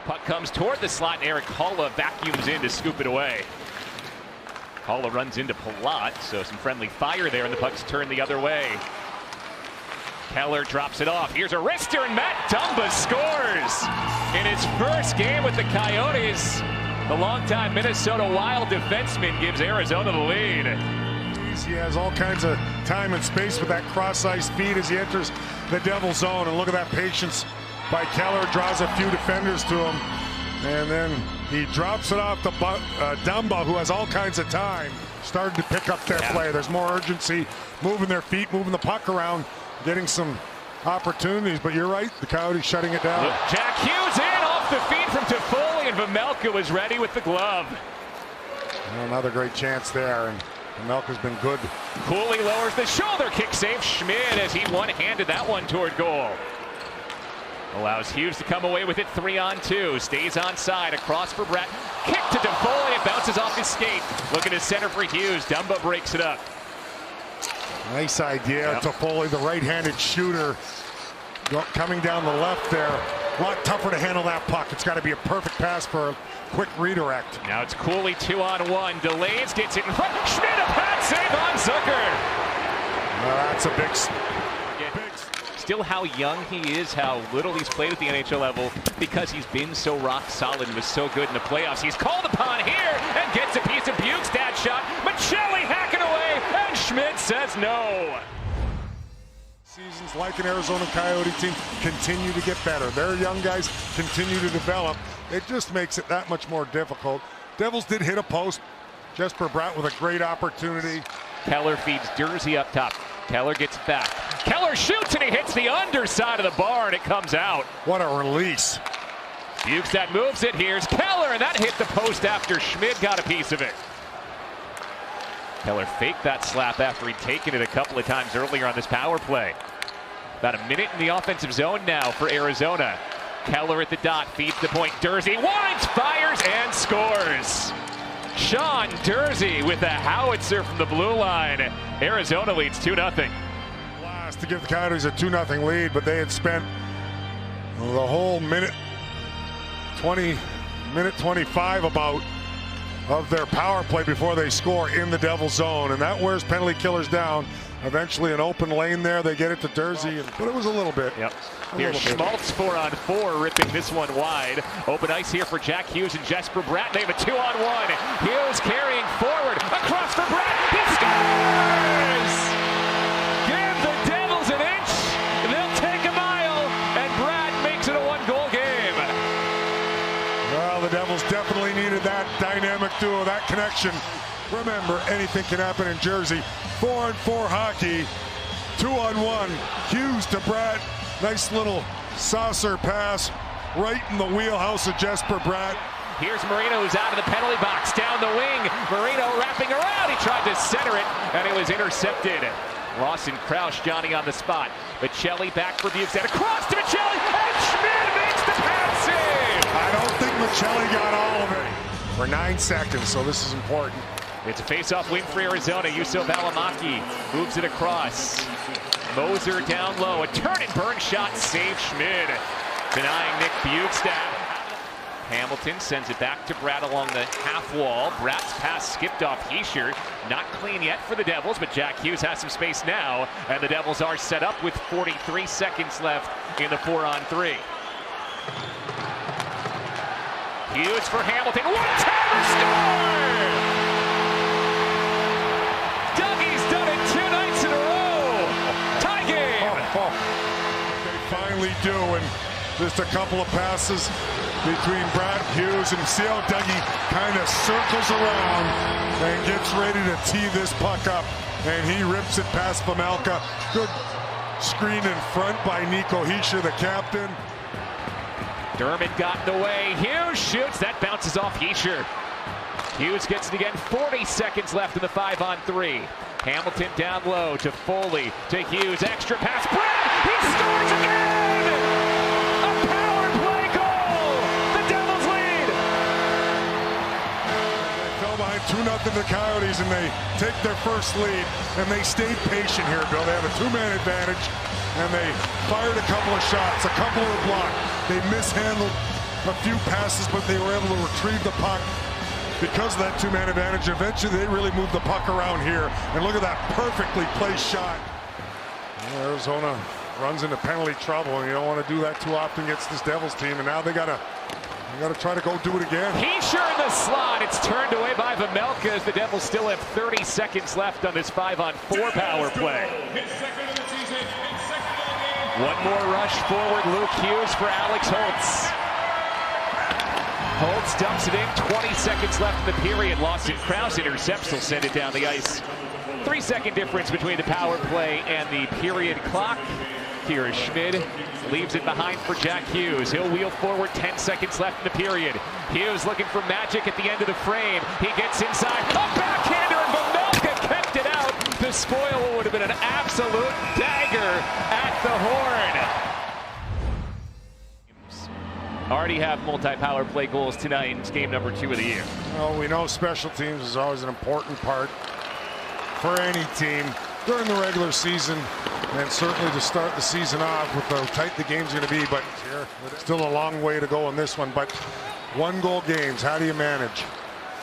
Puck comes toward the slot, and Eric Halla vacuums in to scoop it away. Halla runs into Palat, so some friendly fire there, and the puck's turned the other way. Keller drops it off. Here's a wrister, and Matt Dumba scores in his first game with the Coyotes. The longtime Minnesota Wild defenseman gives Arizona the lead. He has all kinds of time and space with that cross-ice feed as he enters the Devil zone. And look at that patience by Keller. Draws a few defenders to him. And then he drops it off to Dumba, who has all kinds of time. Started to pick up their play. There's more urgency, moving their feet, moving the puck around, getting some opportunities. But you're right, the Coyotes shutting it down. Jack Hughes in off the feed from Toffoli, and Vejmelka was ready with the glove. Another great chance there, and Vejmelka's been good. Cooley lowers the shoulder kick, save Schmid as he one-handed that one toward goal. Allows Hughes to come away with it 3-on-2. Stays onside, across for Brett. Kick to Toffoli, it bounces off his skate. Looking to center for Hughes. Dumba breaks it up. Nice idea. Yep. Toffoli, the right-handed shooter, coming down the left there. A lot tougher to handle that puck. It's got to be a perfect pass for a quick redirect. Now it's Cooley 2-on-1. Delays, gets it in front. Schmid, a pad save on Zucker. That's a big. Still how young he is, how little he's played at the NHL level, because he's been so rock solid and was so good in the playoffs. He's called upon here and gets a piece of Bukestad shot. Michelli hacking away, and Schmid says no. Seasons like an Arizona Coyote team continue to get better. Their young guys continue to develop. It just makes it that much more difficult. Devils did hit a post. Jesper Bratt with a great opportunity. Keller feeds Jersey up top. Keller gets back. Keller shoots, and he hits the underside of the bar, and it comes out. What a release. Bukestad moves it. Here's Keller, and that hit the post after Schmid got a piece of it. Keller faked that slap after he'd taken it a couple of times earlier on this power play. About a minute in the offensive zone now for Arizona. Keller at the dot, feeds the point. Jersey winds, fires, and scores. Sean Jersey with a howitzer from the blue line. Arizona leads 2-0. Last to give the Coyotes a 2-0 lead, but they had spent the whole minute 25 about of their power play before they score in the Devil zone, and that wears penalty killers down. Eventually an open lane there, they get it to Jersey, but it was a little bit. Yep. Here's Schmaltz 4-on-4, ripping this one wide. Open ice here for Jack Hughes and Jesper Bratt. They have a 2-on-1. Hughes carrying forward, across for Bratt. He scores! Give the Devils an inch, they'll take a mile, and Bratt makes it a one-goal game. Well, the Devils definitely needed that dynamic duo, that connection. Remember, anything can happen in Jersey. 4-on-4 hockey, 2-on-1. Hughes to Bratt. Nice little saucer pass right in the wheelhouse of Jesper Bratt. Here's Marino, who's out of the penalty box, down the wing. Marino wrapping around. He tried to center it, and it was intercepted. Lawson Crouch, Johnny on the spot. Michelli back for Bukestad. Across to Michelli, and Schmid makes the pass save. I don't think Michelli got all of it for 9 seconds, so this is important. It's a face-off win for Arizona. Yusuf Alamaki moves it across. Moser down low. A turn and burn shot. Save Schmid. Denying Nick Bukestad. Hamilton sends it back to Bratt along the half wall. Bratt's pass skipped off Heischer. Not clean yet for the Devils, but Jack Hughes has some space now. And the Devils are set up with 43 seconds left in the 4-on-3. Hughes for Hamilton. One-timer score! They finally do, and just a couple of passes between Bratt, Hughes, and see how Dougie kind of circles around and gets ready to tee this puck up, and he rips it past Vejmelka. Good screen in front by Nico Hischier, the captain. Dermott got in the way. Hughes shoots. That bounces off Hischier. Hughes gets it again. 40 seconds left in the 5-on-3. Hamilton down low to Foley, to Hughes, extra pass, Bratt, he scores again! A power play goal! The Devils lead! They fell behind 2-0 to the Coyotes, and they take their first lead, and they stayed patient here, Bill. They have a 2-man advantage, and they fired a couple of shots, a couple were blocked. They mishandled a few passes, but they were able to retrieve the puck. Because of that two-man advantage, eventually they really moved the puck around here. And look at that perfectly placed shot. Arizona runs into penalty trouble, and you don't want to do that too often against this Devils team. And now they gotta try to go do it again. He's sure in the slot. It's turned away by Vejmelka as the Devils still have 30 seconds left on this 5-on-4 power play. One more rush forward. Luke Hughes for Alex Holtz. Holtz dumps it in. 20 seconds left in the period. Lawson Krause intercepts. He'll send it down the ice. 3-second difference between the power play and the period clock. Here is Schmid. Leaves it behind for Jack Hughes. He'll wheel forward. 10 seconds left in the period. Hughes looking for magic at the end of the frame. He gets inside. A backhander, and Vejmelka kept it out. The spoil would have been an absolute dagger at the horn. Already have multi-power play goals tonight. It's game number 2 of the year. Well, we know special teams is always an important part for any team during the regular season, and certainly to start the season off with how tight the game's going to be. But still a long way to go in this one. But one-goal games, how do you manage?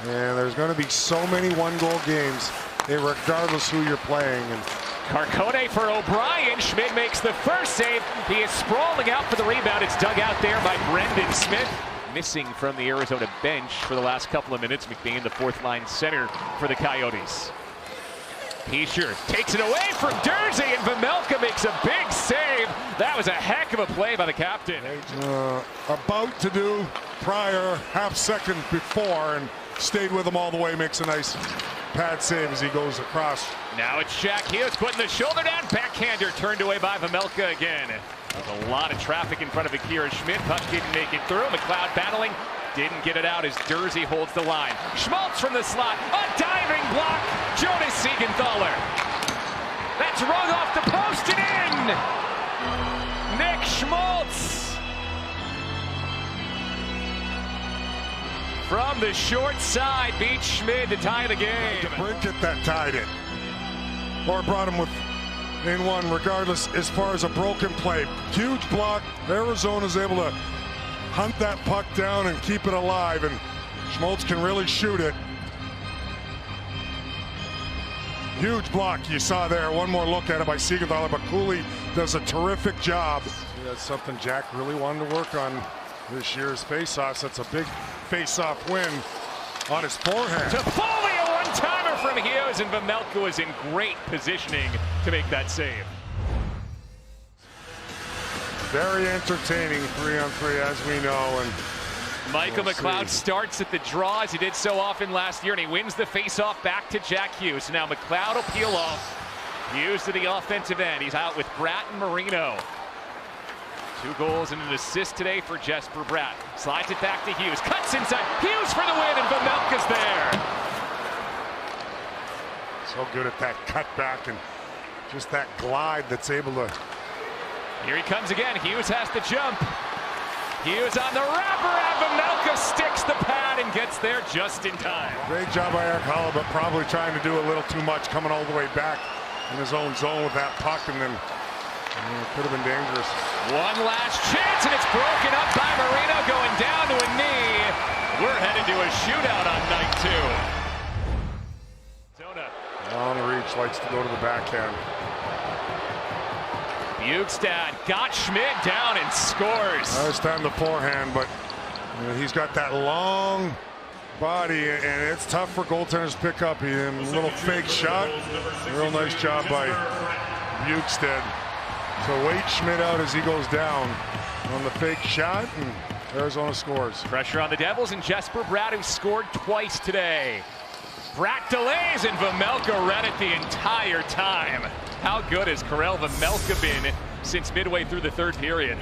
And there's going to be so many one-goal games, regardless who you're playing. And Carcone for O'Brien. Schmid makes the first save. He is sprawling out for the rebound. It's dug out there by Brendan Smith. Missing from the Arizona bench for the last couple of minutes. McBain, the fourth-line center for the Coyotes. Heischer takes it away from Jersey, and Vejmelka makes a big save. That was a heck of a play by the captain. About to do prior, half second before, and stayed with him all the way. Makes a nice pad save as he goes across. Now it's Jack Hughes putting the shoulder down. Backhander turned away by Vejmelka again. There's a lot of traffic in front of Akira Schmid. Puck didn't make it through. McLeod battling. Didn't get it out as Jersey holds the line. Schmaltz from the slot. A diving block. Jonas Siegenthaler. That's rung off the post and in. Nick Schmaltz. From the short side, beats Schmid to tie the game. The Brinket that tied it. Or brought him in one, regardless, as far as a broken play. Huge block. Arizona's able to hunt that puck down and keep it alive, and Schmaltz can really shoot it. Huge block you saw there. One more look at it by Siegenthaler, but Cooley does a terrific job. That's something Jack really wanted to work on this year's face-offs. That's a big face-off win on his forehand. To Foley, a one-timer from Hughes, and Vejmelka was in great positioning to make that save. Very entertaining 3-on-3, as we know. And Michael McLeod starts at the draw, as he did so often last year, and he wins the face-off back to Jack Hughes. So now McLeod will peel off. Hughes to the offensive end. He's out with Bratt and Marino. 2 goals and an assist today for Jesper Bratt. Slides it back to Hughes. Cuts inside. Hughes for the win, and Vejmelka's there. So good at that cutback and just that glide that's able to. Here he comes again. Hughes has to jump. Hughes on the wraparound. Vejmelka sticks the pad and gets there just in time. Great job by Eric Holla, but probably trying to do a little too much, coming all the way back in his own zone with that puck, and then it could have been dangerous. One last chance, and it's broken up by Marino, going down to a knee. We're headed to a shootout on night 2. Zona. On the reach, likes to go to the backhand. Bjugstad got Schmid down and scores. This time the forehand, but he's got that long body, and it's tough for goaltenders to pick up. A little fake shot. A real nice job by Bjugstad to wait Schmid out as he goes down on the fake shot, and Arizona scores. Pressure on the Devils, and Jesper Bratt, who scored twice today. Bratt delays, and Vejmelka read it the entire time. How good has Karel Vejmelka been since midway through the third period?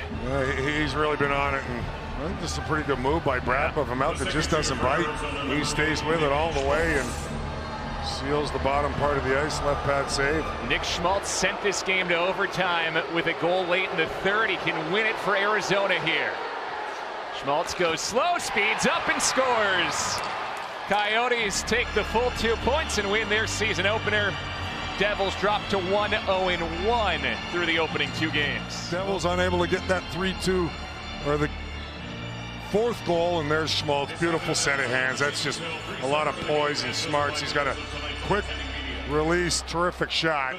He's really been on it, and I think this is a pretty good move by Bratt, but Vejmelka just doesn't bite. He stays with it all the way and seals the bottom part of the ice. Left pad save. Nick Schmaltz sent this game to overtime with a goal late in the third. He can win it for Arizona here. Schmaltz goes slow, speeds up, and scores. Coyotes take the full 2 points and win their season opener. Devils drop to 1-0-1 through the opening 2 games. Devils unable to get that 3-2 or the fourth goal, and there's Schmaltz. Beautiful set of hands. That's just a lot of poise and smarts. He's got a quick release, terrific shot.